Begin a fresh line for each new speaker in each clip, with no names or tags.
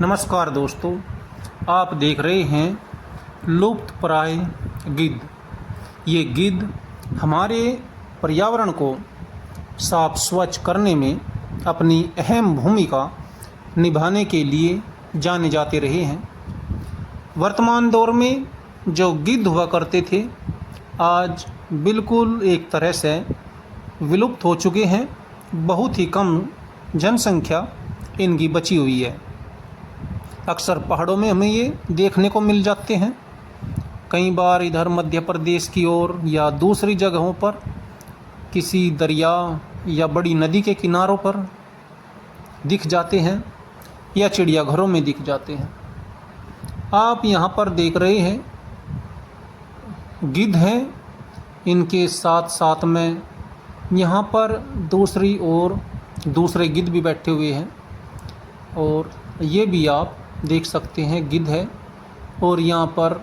नमस्कार दोस्तों, आप देख रहे हैं लुप्तप्राय गिद्ध। ये गिद्ध हमारे पर्यावरण को साफ स्वच्छ करने में अपनी अहम भूमिका निभाने के लिए जाने जाते रहे हैं। वर्तमान दौर में जो गिद्ध हुआ करते थे आज बिल्कुल एक तरह से विलुप्त हो चुके हैं। बहुत ही कम जनसंख्या इनकी बची हुई है। अक्सर पहाड़ों में हमें ये देखने को मिल जाते हैं। कई बार इधर मध्य प्रदेश की ओर या दूसरी जगहों पर किसी दरिया या बड़ी नदी के किनारों पर दिख जाते हैं या चिड़ियाघरों में दिख जाते हैं। आप यहाँ पर देख रहे हैं गिद्ध हैं, इनके साथ साथ में यहाँ पर दूसरी ओर दूसरे गिद्ध भी बैठे हुए हैं और ये भी आप देख सकते हैं गिद्ध है। और यहाँ पर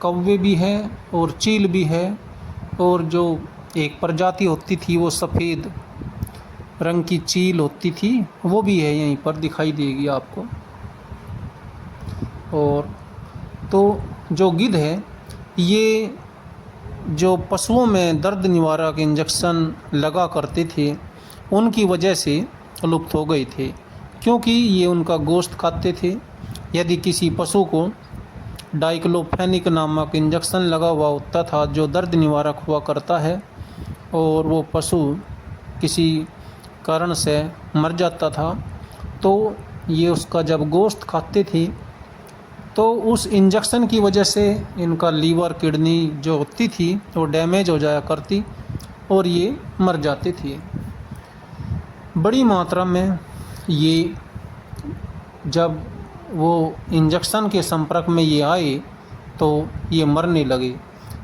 कौवे भी हैं और चील भी है और जो एक प्रजाति होती थी वो सफ़ेद रंग की चील होती थी वो भी है, यहीं पर दिखाई देगी आपको। और तो जो गिद्ध है ये जो पशुओं में दर्द निवारक इंजेक्शन लगा करते थे उनकी वजह से लुप्त हो गए थे, क्योंकि ये उनका गोश्त खाते थे। यदि किसी पशु को डाइक्लोफेनिक नामक इंजेक्शन लगा हुआ होता था जो दर्द निवारक हुआ करता है और वो पशु किसी कारण से मर जाता था तो ये उसका जब गोश्त खाते थे तो उस इंजेक्शन की वजह से इनका लीवर किडनी जो होती थी वो डैमेज हो जाया करती और ये मर जाते थे। बड़ी मात्रा में ये जब वो इंजेक्शन के संपर्क में ये आए तो ये मरने लगे।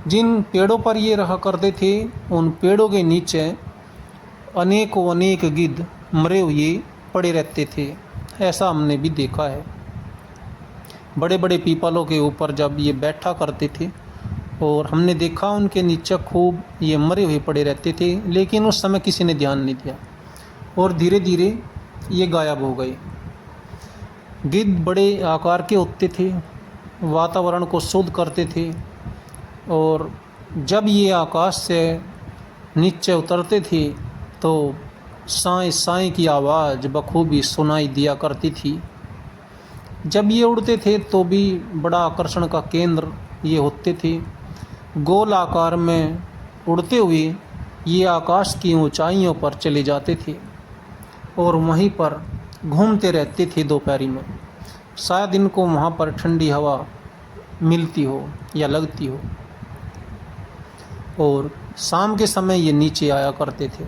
जिन पेड़ों पर ये रहा करते थे उन पेड़ों के नीचे अनेक गिद्ध मरे हुए पड़े रहते थे। ऐसा हमने भी देखा है। बड़े बड़े पीपलों के ऊपर जब ये बैठा करते थे और हमने देखा उनके नीचे खूब ये मरे हुए पड़े रहते थे, लेकिन उस समय किसी ने ध्यान नहीं दिया और धीरे धीरे ये गायब हो गए। गिद्ध बड़े आकार के होते थे, वातावरण को शुद्ध करते थे और जब ये आकाश से नीचे उतरते थे तो साएं साएं की आवाज़ बखूबी सुनाई दिया करती थी। जब ये उड़ते थे तो भी बड़ा आकर्षण का केंद्र ये होते थे। गोल आकार में उड़ते हुए ये आकाश की ऊंचाइयों पर चले जाते थे और वहीं पर घूमते रहते थे दोपहरी में। शायद इनको वहाँ पर ठंडी हवा मिलती हो या लगती हो और शाम के समय ये नीचे आया करते थे।